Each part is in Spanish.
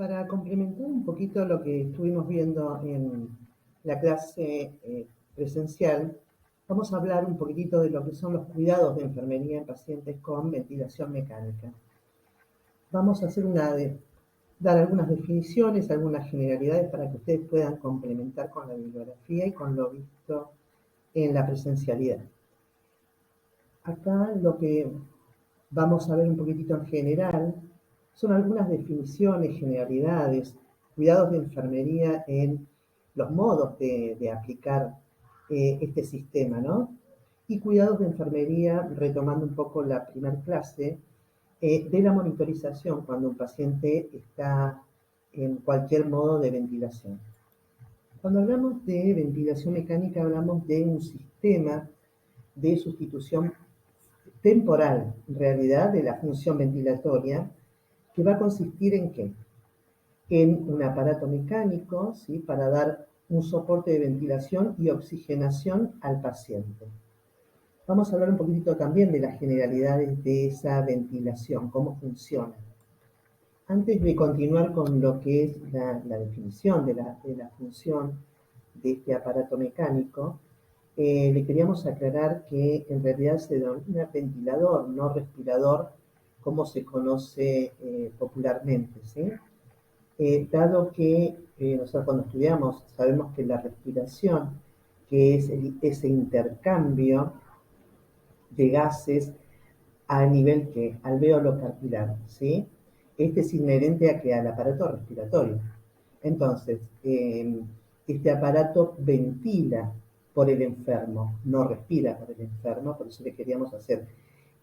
Para complementar un poquito lo que estuvimos viendo en la clase presencial, vamos a hablar un poquitito de lo que son los cuidados de enfermería en pacientes con ventilación mecánica. Vamos a hacer dar algunas definiciones, algunas generalidades para que ustedes puedan complementar con la bibliografía y con lo visto en la presencialidad. Acá lo que vamos a ver un poquitito en general son algunas definiciones, generalidades, cuidados de enfermería en los modos de aplicar este sistema, ¿no? Y cuidados de enfermería, retomando un poco la primera clase, de la monitorización cuando un paciente está en cualquier modo de ventilación. Cuando hablamos de ventilación mecánica, hablamos de un sistema de sustitución temporal, en realidad, de la función ventilatoria, que va a consistir en qué? En un aparato mecánico, ¿sí? Para dar un soporte de ventilación y oxigenación al paciente. Vamos a hablar un poquitito también de las generalidades de esa ventilación, cómo funciona. Antes de continuar con lo que es la definición de la función de este aparato mecánico, le queríamos aclarar que en realidad se denomina ventilador, no respirador, como se conoce popularmente, ¿sí? Dado que nosotros cuando estudiamos sabemos que la respiración, que es ese intercambio de gases a nivel que alvéolo capilar, ¿sí? Este es inherente al aparato respiratorio. Entonces, este aparato ventila por el enfermo, no respira por el enfermo, por eso le queríamos hacer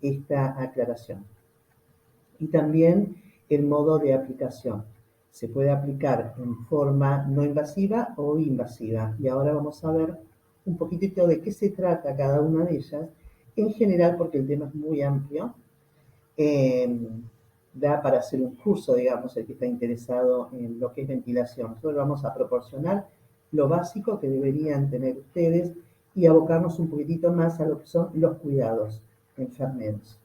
esta aclaración. Y también el modo de aplicación. Se puede aplicar en forma no invasiva o invasiva. Y ahora vamos a ver un poquitito de qué se trata cada una de ellas, en general porque el tema es muy amplio. Da para hacer un curso, digamos, el que está interesado en lo que es ventilación. Nosotros vamos a proporcionar lo básico que deberían tener ustedes y abocarnos un poquitito más a lo que son los cuidados enfermeros.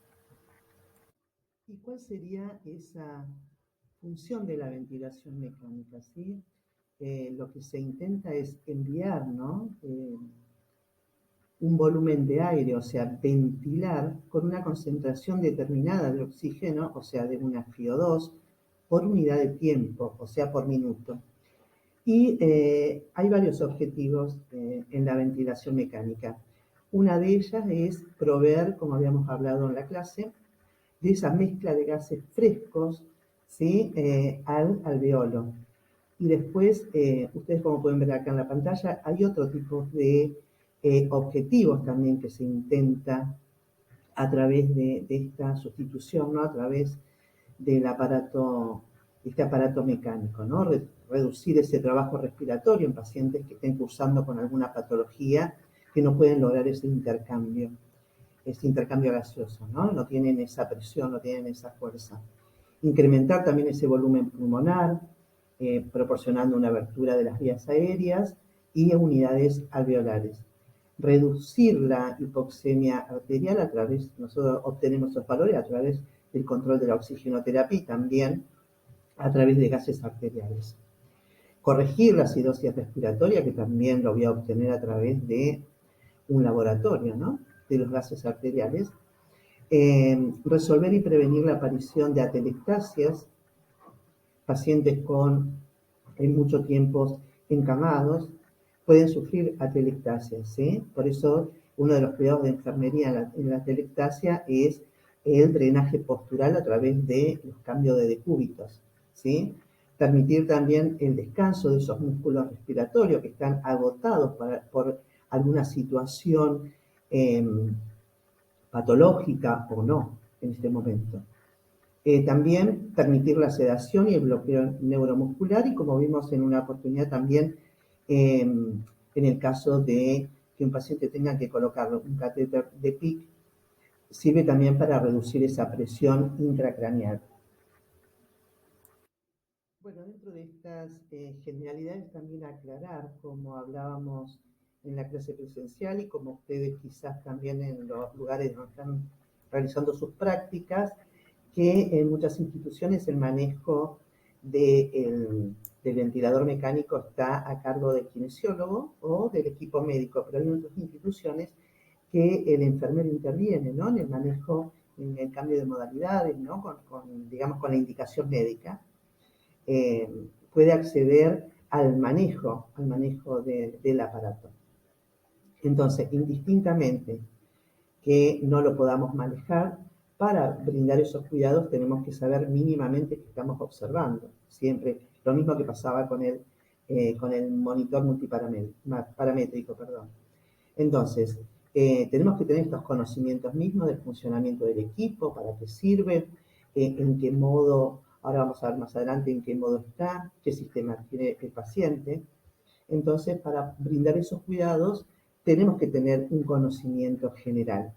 ¿Y cuál sería esa función de la ventilación mecánica? ¿Sí? Lo que se intenta es enviar, ¿no? Un volumen de aire, o sea, ventilar con una concentración determinada de oxígeno, o sea, de una FiO2, por unidad de tiempo, o sea, por minuto. Y hay varios objetivos en la ventilación mecánica. Una de ellas es proveer, como habíamos hablado en la clase, de esa mezcla de gases frescos, ¿sí? Al alveolo. Y después, ustedes como pueden ver acá en la pantalla, hay otro tipo de objetivos también que se intenta a través de esta sustitución, ¿no? A través del aparato, este aparato mecánico, ¿no? Reducir ese trabajo respiratorio en pacientes que estén cursando con alguna patología que no pueden lograr ese intercambio gaseoso, ¿no? No tienen esa presión, no tienen esa fuerza. Incrementar también ese volumen pulmonar, proporcionando una abertura de las vías aéreas y unidades alveolares. Reducir la hipoxemia arterial a través, nosotros obtenemos esos valores a través del control de la oxigenoterapia y también a través de gases arteriales. Corregir la acidosis respiratoria, que también lo voy a obtener a través de un laboratorio, ¿no? De los gases arteriales. Resolver y prevenir la aparición de atelectasias, pacientes con mucho tiempo encamados pueden sufrir atelectasias, ¿sí? Por eso uno de los cuidados de enfermería en la atelectasia es el drenaje postural a través de los cambios de decúbitos, ¿sí? Permitir también el descanso de esos músculos respiratorios que están agotados por alguna situación patológica o no en este momento. También permitir la sedación y el bloqueo neuromuscular y como vimos en una oportunidad también en el caso de que un paciente tenga que colocar un catéter de PICC, sirve también para reducir esa presión intracraneal. Bueno, dentro de estas generalidades también aclarar, como hablábamos en la clase presencial y como ustedes quizás también en los lugares donde están realizando sus prácticas, que en muchas instituciones el manejo del ventilador mecánico está a cargo del kinesiólogo o del equipo médico, pero hay otras instituciones que el enfermero interviene, ¿no? En el manejo, en el cambio de modalidades, ¿no? Digamos, con la indicación médica, eh, puede acceder al manejo del aparato. Entonces, indistintamente que no lo podamos manejar, para brindar esos cuidados tenemos que saber mínimamente que estamos observando. Siempre, lo mismo que pasaba con el monitor multiparamétrico, perdón. Entonces, tenemos que tener estos conocimientos mismos del funcionamiento del equipo, para qué sirve, en qué modo, ahora vamos a ver más adelante en qué modo está, qué sistema tiene el paciente. Entonces, para brindar esos cuidados, tenemos que tener un conocimiento general.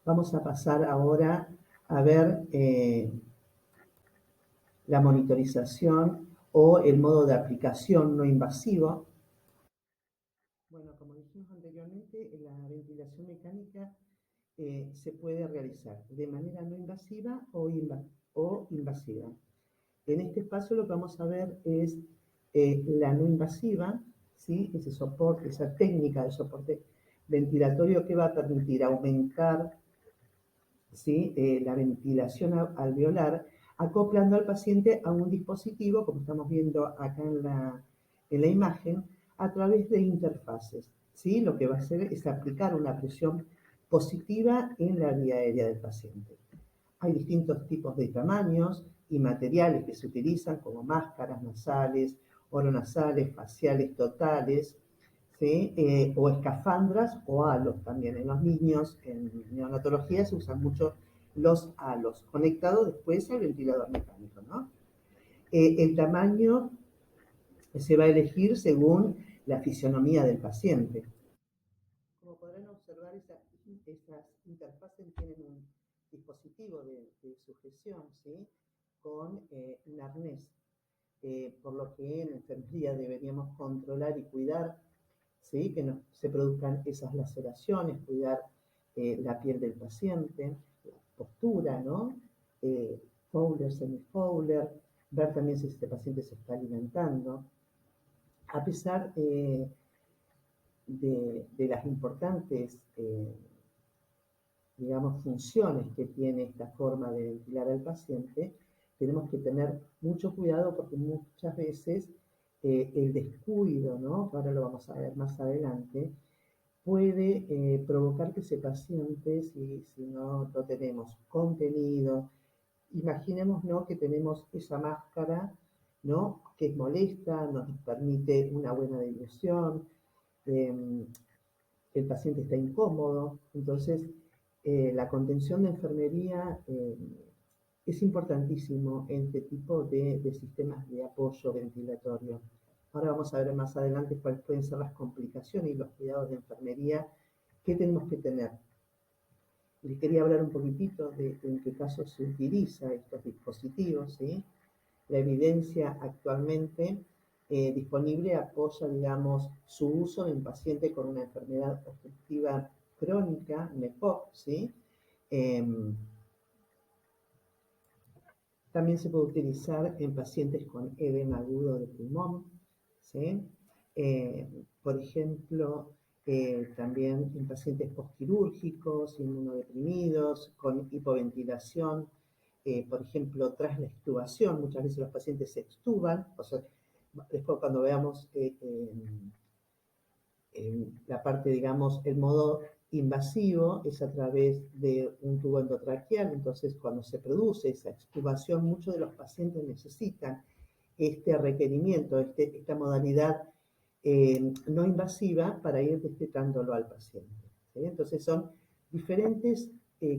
Vamos a pasar ahora a ver la monitorización o el modo de aplicación no invasivo. Bueno, como dijimos anteriormente, la ventilación mecánica se puede realizar de manera no invasiva o invasiva. En este espacio lo que vamos a ver es la no invasiva, ¿sí? Ese soporte, esa técnica de soporte ventilatorio que va a permitir aumentar, ¿sí? La ventilación alveolar, acoplando al paciente a un dispositivo, como estamos viendo acá en la imagen, a través de interfaces. ¿Sí? Lo que va a hacer es aplicar una presión positiva en la vía aérea del paciente. Hay distintos tipos de tamaños y materiales que se utilizan, como máscaras nasales, oronasales, faciales totales, ¿sí? O escafandras o halos también. En los niños, en neonatología, se usan mucho los halos, conectados después al ventilador mecánico, ¿no? El tamaño se va a elegir según la fisionomía del paciente. Como podrán observar, esas interfaces tienen un dispositivo de sujeción, ¿sí? Con un arnés, por lo que en enfermería deberíamos controlar y cuidar, ¿sí? Que no se produzcan esas laceraciones, cuidar la piel del paciente, la postura, ¿no? Fowler, semi-Fowler, ver también si este paciente se está alimentando. A pesar de las importantes, digamos, funciones que tiene esta forma de ventilar al paciente, tenemos que tener mucho cuidado porque muchas veces el descuido, ¿no? Ahora lo vamos a ver más adelante, puede provocar que ese paciente, si no lo tenemos contenido, imaginemos, ¿no? Que tenemos esa máscara, ¿no? Que es molesta, nos permite una buena dilución, el paciente está incómodo, entonces la contención de enfermería es importantísimo en este tipo de sistemas de apoyo ventilatorio. Ahora vamos a ver más adelante cuáles pueden ser las complicaciones y los cuidados de enfermería que tenemos que tener. Les quería hablar un poquitito de en qué casos se utilizan estos dispositivos, ¿sí? La evidencia actualmente disponible apoya, digamos, su uso en pacientes con una enfermedad obstructiva crónica, un EPOC, ¿sí? También se puede utilizar en pacientes con edema agudo de pulmón, ¿sí? Por ejemplo, también en pacientes postquirúrgicos, inmunodeprimidos, con hipoventilación, por ejemplo, tras la extubación, muchas veces los pacientes se extuban, o sea, después cuando veamos en la parte, digamos, el modo invasivo es a través de un tubo endotraqueal, entonces cuando se produce esa extubación, muchos de los pacientes necesitan este requerimiento, esta modalidad no invasiva para ir destetándolo al paciente, ¿sí? Entonces son diferentes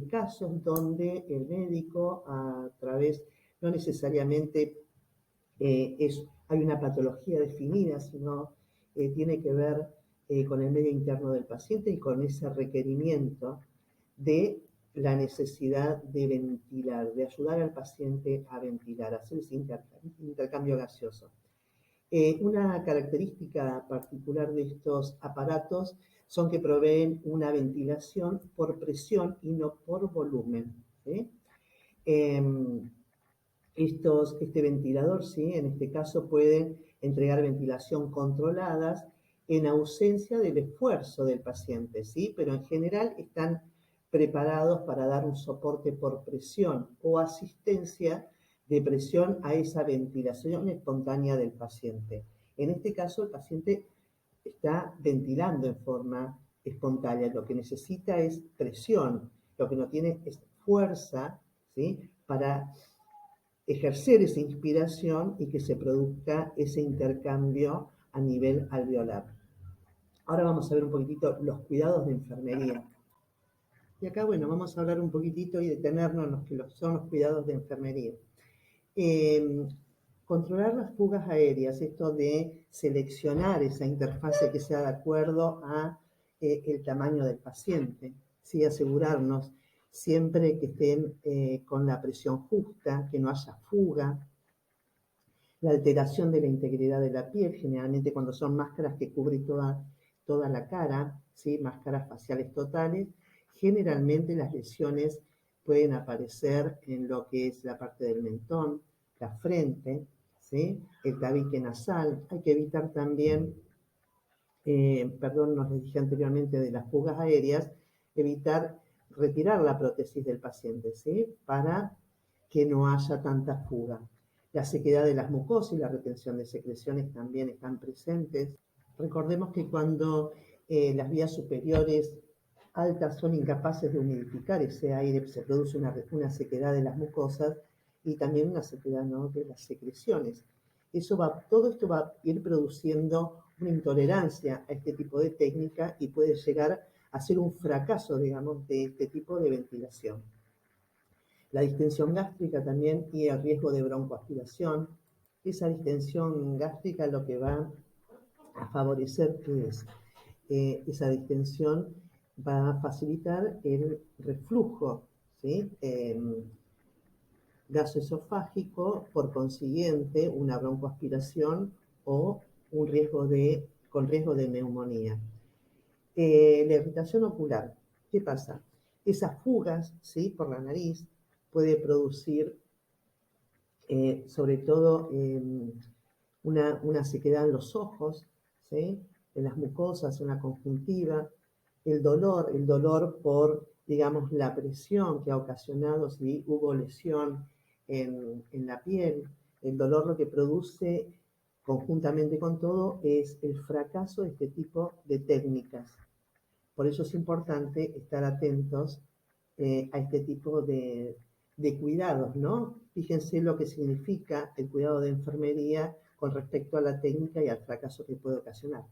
casos donde el médico a través, no necesariamente hay una patología definida, sino tiene que ver con el medio interno del paciente y con ese requerimiento de la necesidad de ventilar, de ayudar al paciente a ventilar, a hacer ese intercambio gaseoso. Una característica particular de estos aparatos son que proveen una ventilación por presión y no por volumen, ¿sí? Este ventilador, ¿sí? En este caso puede entregar ventilación controladas en ausencia del esfuerzo del paciente, ¿sí? Pero en general están preparados para dar un soporte por presión o asistencia de presión a esa ventilación espontánea del paciente. En este caso, el paciente está ventilando en forma espontánea. Lo que necesita es presión, lo que no tiene es fuerza, ¿sí? Para ejercer esa inspiración y que se produzca ese intercambio a nivel alveolar. Ahora vamos a ver un poquitito los cuidados de enfermería. Y acá, bueno, vamos a hablar un poquitito y detenernos en los que son los cuidados de enfermería. Eh, Controlar las fugas aéreas, esto de seleccionar esa interfase que sea de acuerdo a el tamaño del paciente, ¿sí? Asegurarnos siempre que estén con la presión justa, que no haya fuga, la alteración de la integridad de la piel, generalmente cuando son máscaras que cubren toda la cara, ¿sí? Máscaras faciales totales, generalmente las lesiones pueden aparecer en lo que es la parte del mentón, la frente, ¿sí? El tabique nasal. Hay que evitar también, perdón, no les dije anteriormente de las fugas aéreas, evitar retirar la prótesis del paciente, ¿sí? Para que no haya tanta fuga. La sequedad de las mucosas y la retención de secreciones también están presentes. Recordemos que cuando las vías superiores altas son incapaces de humidificar ese aire, se produce una sequedad de las mucosas y también una sequedad, ¿no?, de las secreciones. Todo esto va a ir produciendo una intolerancia a este tipo de técnica y puede llegar a ser un fracaso, digamos, de este tipo de ventilación. La distensión gástrica también y el riesgo de broncoaspiración. Esa distensión gástrica lo que va a favorecer que es esa distensión va a facilitar el reflujo, ¿sí? Gasoesofágico, por consiguiente, una broncoaspiración o con riesgo de neumonía. La irritación ocular, ¿qué pasa? Esas fugas, ¿sí?, por la nariz puede producir sobre todo una sequedad en los ojos, ¿sí?, en las mucosas, en la conjuntiva, el dolor por, digamos, la presión que ha ocasionado si hubo lesión en la piel. El dolor lo que produce conjuntamente con todo es el fracaso de este tipo de técnicas. Por eso es importante estar atentos a este tipo de cuidados, ¿no? Fíjense lo que significa el cuidado de enfermería con respecto a la técnica y al fracaso que puede ocasionar.